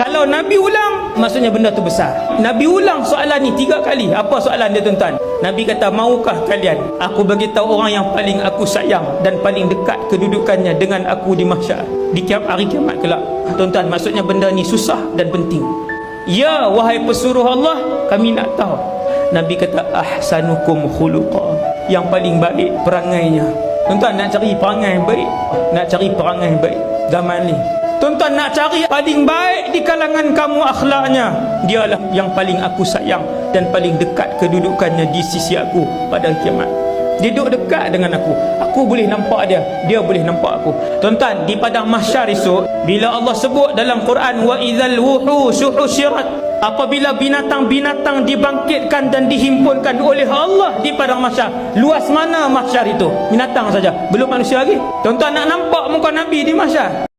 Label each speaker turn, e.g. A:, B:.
A: Kalau Nabi ulang, maksudnya benda tu besar. Nabi ulang soalan ni 3 kali. Apa soalan dia tuan-tuan? Nabi kata, maukah kalian aku beritahu orang yang paling aku sayang dan paling dekat kedudukannya dengan aku di mahsyar, di hari kiamat kelak? Tuan-tuan, maksudnya benda ni susah dan penting. Ya, wahai pesuruh Allah, kami nak tahu. Nabi kata, ahsanukum khuluqa, yang paling baik perangainya. Tuan-tuan, nak cari perangai baik, nak cari perangai baik zaman ni, tuan-tuan, nak cari paling baik di kalangan kamu akhlaknya, dialah yang paling aku sayang dan paling dekat kedudukannya di sisi aku pada kiamat. Dia duduk dekat dengan aku boleh nampak dia, dia boleh nampak aku. Tuan-tuan, di padang mahsyar esok, bila Allah sebut dalam Quran, wa idzal wuhushu husyirat, apabila binatang-binatang dibangkitkan dan dihimpunkan oleh Allah di padang mahsyar. Luas mana mahsyar itu? Binatang saja, belum manusia lagi. Tuan-tuan, nak nampak muka Nabi di mahsyar?